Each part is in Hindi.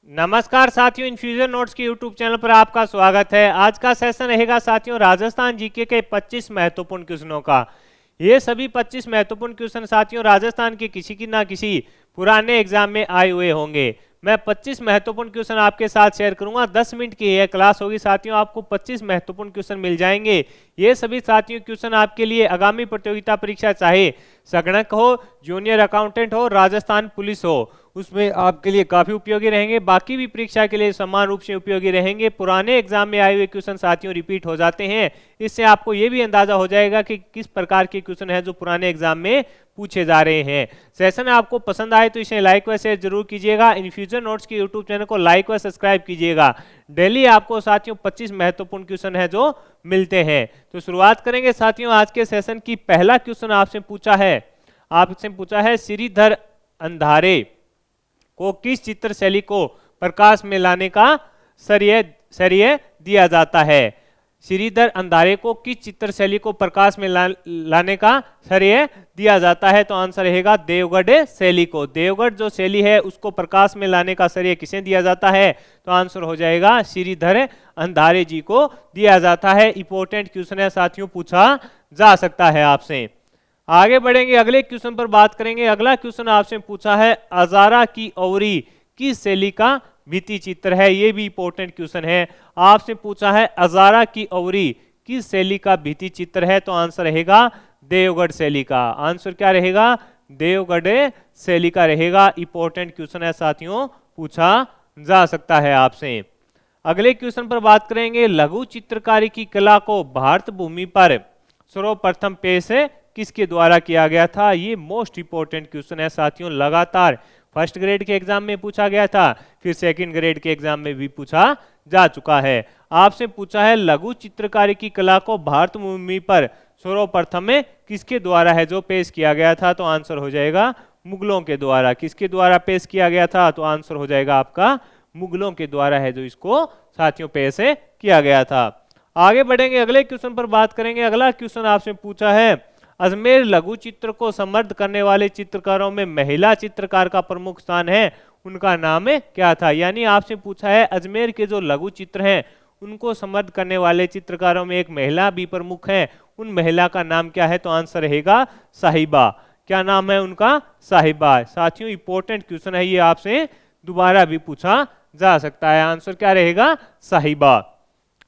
नमस्कार साथियों, इन्फ्यूजन नोट्स के यूट्यूब चैनल पर आपका स्वागत है। आज का सेशन रहेगा साथियों राजस्थान जीके के 25 महत्वपूर्ण क्वेश्चनों का। ये सभी 25 महत्वपूर्ण क्वेश्चन साथियों राजस्थान के किसी की ना किसी पुराने एग्जाम में आए हुए होंगे। मैं 25 महत्वपूर्ण क्वेश्चन आपके साथ शेयर करूंगा। 10 मिनट की यह क्लास होगी साथियों, आपको 25 महत्वपूर्ण क्वेश्चन मिल जाएंगे। ये सभी साथियों क्वेश्चन आपके लिए आगामी प्रतियोगिता परीक्षा, चाहे संगणक हो, जूनियर अकाउंटेंट हो, राजस्थान पुलिस हो, उसमें आपके लिए काफी उपयोगी रहेंगे। बाकी भी परीक्षा के लिए समान रूप से उपयोगी रहेंगे। पुराने एग्जाम में आए हुए क्वेश्चन साथियों रिपीट हो जाते हैं। इससे आपको यह भी अंदाजा हो जाएगा कि किस प्रकार के क्वेश्चन है जो पुराने एग्जाम में पूछे जा रहे हैं। सेशन आपको पसंद आए तो इसे लाइक व शेयर जरूर कीजिएगा। इन्फ्यूजन नोट्स के यूट्यूब चैनल को लाइक व सब्सक्राइब कीजिएगा। डेली आपको साथियों 25 महत्वपूर्ण क्वेश्चन है जो मिलते हैं। तो शुरुआत करेंगे साथियों आज के सेशन की। पहला क्वेश्चन आपसे पूछा है श्रीधर अंधारे को किस चित्र शैली को प्रकाश में लाने का श्रेय दिया जाता है? श्रीधर अंधारे को किस चित्र शैली को प्रकाश में लाने का श्रेय दिया जाता है? तो आंसर रहेगा देवगढ़ शैली को। देवगढ़ जो शैली है उसको प्रकाश में लाने का श्रेय किसे दिया जाता है? तो आंसर हो जाएगा श्रीधर अंधारे जी को दिया जाता है। इंपॉर्टेंट क्वेश्चन है साथियों, पूछा जा सकता है आपसे। आगे बढ़ेंगे, अगले क्वेश्चन पर बात करेंगे। अगला क्वेश्चन आपसे पूछा है अजारा की ओवरी किस शैली का भित्ति चित्र है? ये भी इंपॉर्टेंट क्वेश्चन है। आपसे पूछा है अजारा की ओवरी किस शैली का भित्ति चित्र है? तो आंसर रहेगा देवगढ़ शैली का। आंसर क्या रहेगा? देवगढ़ शैली का रहेगा। इंपॉर्टेंट क्वेश्चन है साथियों, पूछा जा सकता है आपसे। अगले क्वेश्चन पर बात करेंगे। लघु चित्रकारी की कला को भारत भूमि पर सर्वप्रथम पेश किसके द्वारा किया गया था? ये मोस्ट इंपोर्टेंट क्वेश्चन है साथियों। लगातार फर्स्ट ग्रेड के एग्जाम में पूछा गया था, फिर सेकंड ग्रेड के एग्जाम में भी पूछा जा चुका है। आपसे पूछा है लघु चित्रकारी की कला को भारत भूमि पर सर्वप्रथम में किसके द्वारा है जो पेश किया गया था? तो आंसर हो जाएगा मुगलों के द्वारा। किसके द्वारा पेश किया गया था? तो आंसर हो जाएगा आपका मुगलों के द्वारा है जो इसको साथियों पेश किया गया था। आगे बढ़ेंगे, अगले क्वेश्चन पर बात करेंगे। अगला क्वेश्चन आपसे पूछा है अजमेर लघु चित्र को समृद्ध करने वाले चित्रकारों में महिला चित्रकार का प्रमुख स्थान है, उनका नाम क्या था? यानी आपसे पूछा है अजमेर के जो लघु चित्र हैं उनको समृद्ध करने वाले चित्रकारों में एक महिला भी प्रमुख है, उन महिला का नाम क्या है? तो आंसर रहेगा साहिबा। क्या नाम है उनका? साहिबा। साथियों इंपॉर्टेंट क्वेश्चन है, ये आपसे दोबारा भी पूछा जा सकता है। आंसर क्या रहेगा? साहिबा।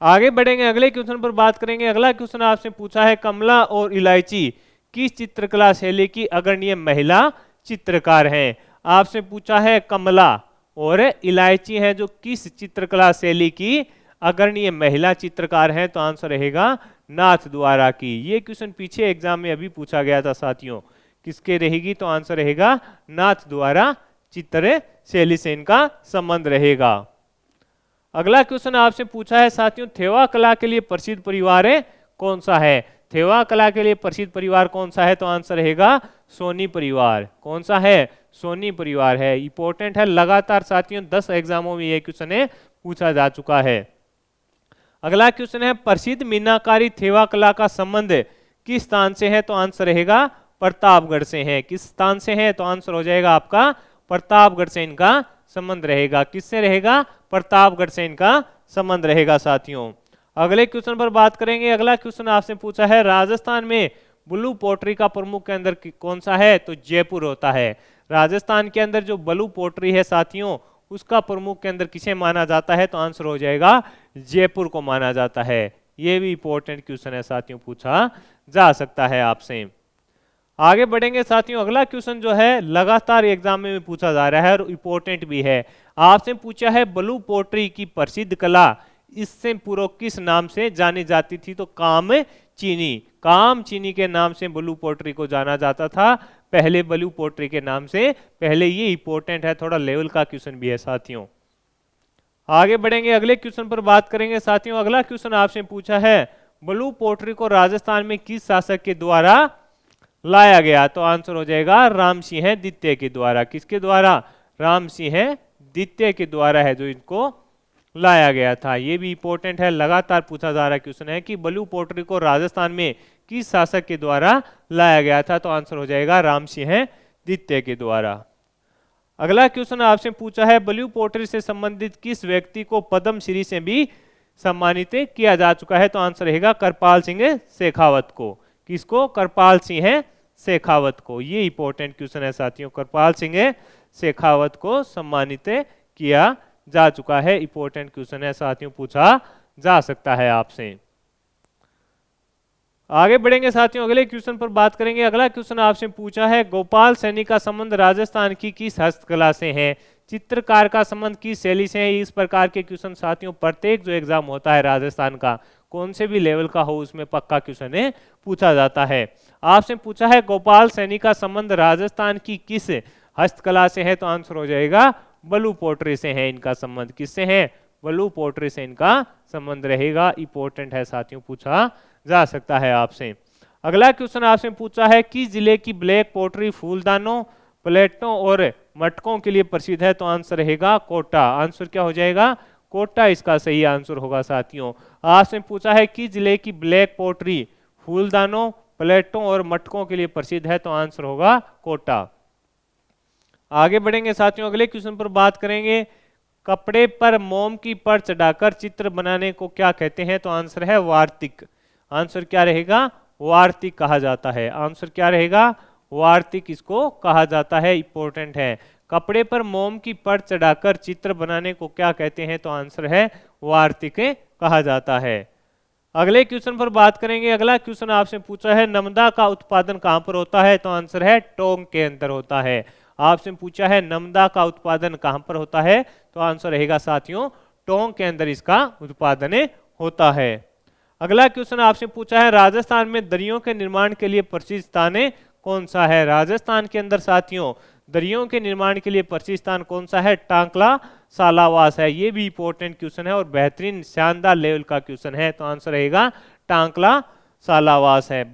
आगे बढ़ेंगे, अगले क्वेश्चन पर बात करेंगे। अगला क्वेश्चन आपसे पूछा है कमला और इलायची किस चित्रकला शैली की अग्रणी महिला चित्रकार हैं? आपसे पूछा है कमला और इलायची है जो किस चित्रकला शैली की अग्रणी महिला चित्रकार हैं? तो आंसर रहेगा नाथ द्वारा की। ये क्वेश्चन पीछे एग्जाम में अभी पूछा गया था साथियों, किसके रहेगी? तो आंसर रहेगा नाथ द्वारा चित्र शैली से इनका संबंध रहेगा। अगला क्वेश्चन आपसे पूछा है साथियों थेवा कला के लिए प्रसिद्ध परिवार कौन सा है? थेवा कला के लिए प्रसिद्ध परिवार कौन सा है? तो आंसर रहेगा सोनी परिवार। कौन सा है? सोनी परिवार है। इंपॉर्टेंट है, लगातार साथियों 10 एग्जामों में यह क्वेश्चन पूछा जा चुका है। अगला क्वेश्चन है प्रसिद्ध मीनाकारी थेवा कला का संबंध किस स्थान से है? तो आंसर रहेगा प्रतापगढ़ से है। किस स्थान से है? तो आंसर हो जाएगा आपका प्रतापगढ़ से इनका संबंध रहेगा। किससे रहेगा? प्रतापगढ़ से इनका संबंध रहेगा साथियों। अगले क्वेश्चन पर बात करेंगे। अगला क्वेश्चन आपसे पूछा है राजस्थान में ब्लू पोट्री का प्रमुख केंद्र कौन सा है? तो जयपुर होता है। राजस्थान के अंदर जो ब्लू पोट्री है साथियों उसका प्रमुख केंद्र किसे माना जाता है? तो आंसर हो जाएगा जयपुर को माना जाता है। यह भी इंपॉर्टेंट क्वेश्चन है साथियों, पूछा जा सकता है आपसे। आगे बढ़ेंगे साथियों, अगला क्वेश्चन जो है लगातार एग्जाम में पूछा जा रहा है और इंपॉर्टेंट भी है। आपसे पूछा है ब्लू पोट्री की प्रसिद्ध कला इससे पूर्व किस नाम से जानी जाती थी? तो काम चीनी। काम चीनी के नाम से ब्लू पोट्री को जाना जाता था पहले, ब्लू पोट्री के नाम से पहले। ये इंपॉर्टेंट है, थोड़ा लेवल का क्वेश्चन भी है साथियों। आगे बढ़ेंगे, अगले क्वेश्चन पर बात करेंगे साथियों। अगला क्वेश्चन आपसे पूछा है ब्लू पोट्री को राजस्थान में किस शासक के द्वारा लाया गया? तो आंसर हो जाएगा राम सिंह द्वितीय के द्वारा। किसके द्वारा? राम सिंह द्वितीय के द्वारा है जो इनको लाया गया था। ये भी इंपॉर्टेंट है, लगातार पूछा जा रहा क्वेश्चन है कि ब्लू पोट्री को राजस्थान में किस शासक के द्वारा लाया गया था? तो आंसर हो जाएगा राम सिंह द्वितीय के द्वारा। अगला क्वेश्चन आपसे पूछा है ब्लू पोट्री से संबंधित किस व्यक्ति को पद्मश्री से भी सम्मानित किया जा चुका है? तो आंसर रहेगा करपाल सिंह शेखावत को। किसको? करपाल सिंह शेखावत को। ये इंपॉर्टेंट क्वेश्चन है साथियों, करपाल सिंह शेखावत को सम्मानित किया जा चुका है। इंपॉर्टेंट क्वेश्चन है साथियों, पूछा जा सकता है आपसे। आगे बढ़ेंगे साथियों, अगले क्वेश्चन पर बात करेंगे। अगला क्वेश्चन आपसे पूछा है गोपाल सैनी का संबंध राजस्थान की किस हस्तकला से है? चित्रकार का संबंध किस शैली से है? इस प्रकार के क्वेश्चन साथियों प्रत्येक जो एग्जाम होता है राजस्थान का, कौन से भी लेवल का हो, उसमें पक्का क्वेश्चन है पूछा जाता है। आपसे पूछा है गोपाल सैनी का संबंध राजस्थान की किस हस्तकला से है? तो आंसर हो जाएगा ब्लू पोट्री से है इनका संबंध। किससे है? ब्लू पोट्री से इनका संबंध रहेगा। इंपॉर्टेंट है साथियों, पूछा जा सकता है आपसे। अगला क्वेश्चन आपसे पूछा है किस जिले की ब्लैक पोट्री फूलदानों, प्लेटों और मटकों के लिए प्रसिद्ध है? तो आंसर रहेगा कोटा। आंसर क्या हो जाएगा? कोटा इसका सही आंसर होगा साथियों। आपसे पूछा है किस जिले की ब्लैक पोट्री फूलदानों, प्लेटों और मटकों के लिए प्रसिद्ध है? तो आंसर होगा कोटा। आगे बढ़ेंगे साथियों, अगले क्वेश्चन पर बात करेंगे। कपड़े पर मोम की पर चढ़ाकर चित्र बनाने को क्या कहते हैं? तो आंसर है वार्तिक। आंसर क्या रहेगा? वार्तिक कहा जाता है। आंसर क्या रहेगा? वार्तिक इसको कहा जाता है। इंपॉर्टेंट है। कपड़े पर मोम की पर चढ़ाकर चित्र बनाने को क्या कहते हैं? तो आंसर है वार्तिक कहा जाता है। अगले क्वेश्चन पर बात करेंगे। अगला क्वेश्चन आपसे पूछा है नमदा का उत्पादन कहां पर होता है? तो आंसर है टोंक के अंदर होता है। आपसे पूछा है नमदा का उत्पादन कहां पर होता है? तो आंसर रहेगा साथियों टोंक के अंदर इसका उत्पादन होता है। अगला क्वेश्चन आपसे पूछा है राजस्थान में दरियों के निर्माण के लिए प्रसिद्ध स्थान कौन सा है? राजस्थान के अंदर साथियों दरियों के निर्माण के लिए प्रसिद्ध स्थान कौन सा है? टांकला सालावास है। ये भी इंपॉर्टेंट क्वेश्चन है और बेहतरीन शानदार लेवल का क्वेश्चन है। तो आंसर रहेगा टांकला सालावास है।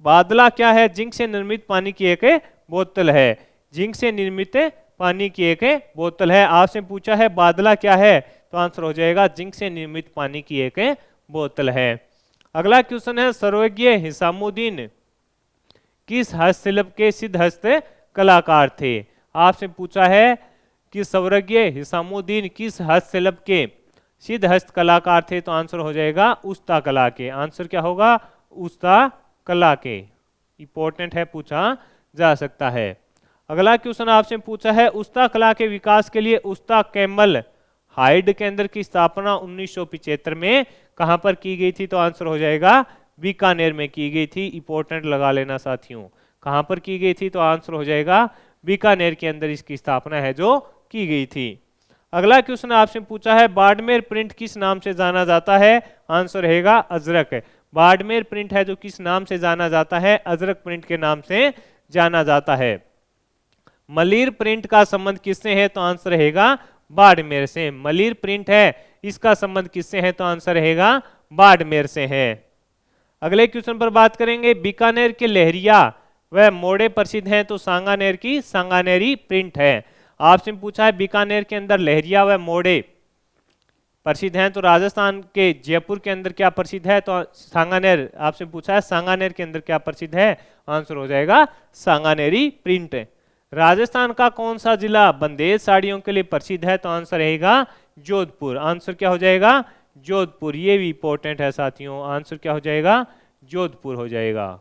बादला क्या है? जिंक से निर्मित पानी की एक बोतल है। जिंक से निर्मित पानी की एक बोतल है। आपसे पूछा है बादला क्या है? तो आंसर हो जाएगा जिंक से निर्मित पानी की एक बोतल है। अगला क्वेश्चन है सर्वज्ञ हिसामुद्दीन किस हस्तशिल्प के सिद्ध हस्त कलाकार थे? आपसे पूछा है कि सर्वज्ञ हिसामुद्दीन किस हस्तशिल्प के सिद्ध हस्त कलाकार थे? तो आंसर हो जाएगा उस्ता कला के। आंसर क्या होगा? उस्ता कला के। इंपॉर्टेंट है, पूछा जा सकता है। अगला क्वेश्चन आपसे पूछा है उस्ता कला के विकास के लिए उस्ता कैमल हाइड केंद्र की स्थापना 1975 में कहां पर की गई थी? तो आंसर हो जाएगा बीकानेर में की गई थी। इंपॉर्टेंट लगा लेना साथियों, कहां पर की गई थी? तो आंसर हो जाएगा बीकानेर के अंदर इसकी स्थापना है जो की गई थी। अगला क्वेश्चन आपसे पूछा है बाड़मेर प्रिंट किस नाम से जाना जाता है? आंसर रहेगा अजरक। बाड़मेर प्रिंट है जो किस नाम से जाना जाता है? अजरक प्रिंट के नाम से जाना जाता है। मलिर प्रिंट का संबंध किससे है? तो आंसर रहेगा बाड़मेर से। मलिर प्रिंट है इसका संबंध किससे है? तो आंसर रहेगा बाड़मेर से है। अगले क्वेश्चन पर बात करेंगे बीकानेर के लहरिया वह मोड़े प्रसिद्ध हैं। तो सांगानेर की सांगानेरी प्रिंट है। आपसे पूछा है बीकानेर के अंदर लहरिया व मोड़े प्रसिद्ध हैं, तो राजस्थान के जयपुर के अंदर क्या प्रसिद्ध है? तो सांगानेर। आपसे पूछा है सांगानेर के अंदर क्या प्रसिद्ध है? आंसर हो जाएगा सांगानेरी प्रिंट। राजस्थान का कौन सा जिला बंदेज साड़ियों के लिए प्रसिद्ध है? तो आंसर रहेगा जोधपुर। आंसर क्या हो जाएगा? जोधपुर। ये भी इंपॉर्टेंट है साथियों। आंसर क्या हो जाएगा? जोधपुर हो जाएगा।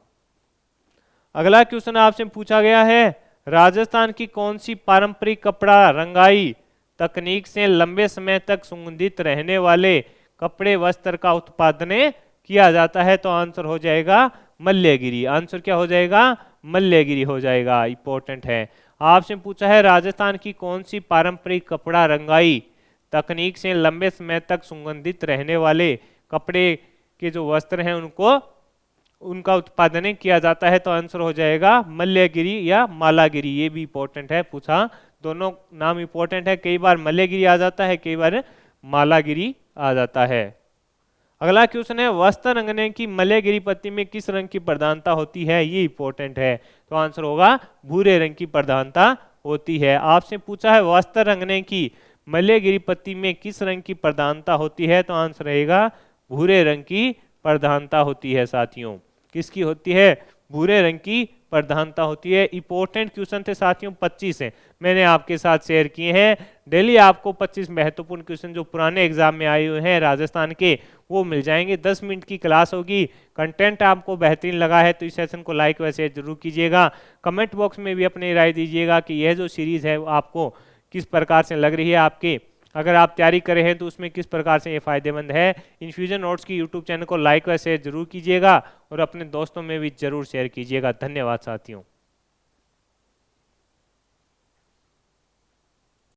अगला क्वेश्चन आपसे पूछा गया है राजस्थान की कौन सी पारंपरिक कपड़ा रंगाई तकनीक से लंबे समय तक सुगंधित रहने वाले कपड़े वस्त्र का उत्पादन किया जाता है? तो आंसर हो जाएगा मल्यगिरी। आंसर क्या हो जाएगा? मल्यगिरी हो जाएगा। इंपॉर्टेंट है। आपसे पूछा है राजस्थान की कौन सी पारंपरिक कपड़ा रंगाई तकनीक से लंबे समय तक सुगंधित रहने वाले कपड़े के जो वस्त्र हैं उनका उत्पादन किया जाता है? तो आंसर हो जाएगा मल्यगिरी या मालागिरी। ये भी इंपॉर्टेंट है, पूछा। दोनों नाम इंपॉर्टेंट है, कई बार मल्यगिरी आ जाता है, कई बार मालागिरी आ जाता है। अगला क्वेश्चन है वस्त्र रंगने की मल्यगिरी पत्ती में किस रंग की प्रधानता होती है? ये इंपॉर्टेंट है। तो आंसर होगा भूरे रंग की प्रधानता होती है। आपसे पूछा है वस्त्र रंगने की मल्यगिरी पत्ती में किस रंग की प्रधानता होती है? तो आंसर रहेगा भूरे रंग की प्रधानता होती है साथियों। किसकी होती है? भूरे रंग की प्रधानता होती है। इंपॉर्टेंट क्वेश्चन थे साथियों 25 हैं, मैंने आपके साथ शेयर किए हैं। डेली आपको 25 महत्वपूर्ण क्वेश्चन जो पुराने एग्जाम में आए हुए हैं राजस्थान के वो मिल जाएंगे। 10 मिनट की क्लास होगी। कंटेंट आपको बेहतरीन लगा है तो इस सेशन को लाइक व शेयर जरूर कीजिएगा। कमेंट बॉक्स में भी अपनी राय दीजिएगा कि यह जो सीरीज़ है वो आपको किस प्रकार से लग रही है। आपके अगर आप तैयारी कर रहे हैं तो उसमें किस प्रकार से ये फायदेमंद है। इन्फ्यूजन नोट्स की यूट्यूब चैनल को लाइक व शेयर जरूर कीजिएगा और अपने दोस्तों में भी जरूर शेयर कीजिएगा। धन्यवाद साथियों।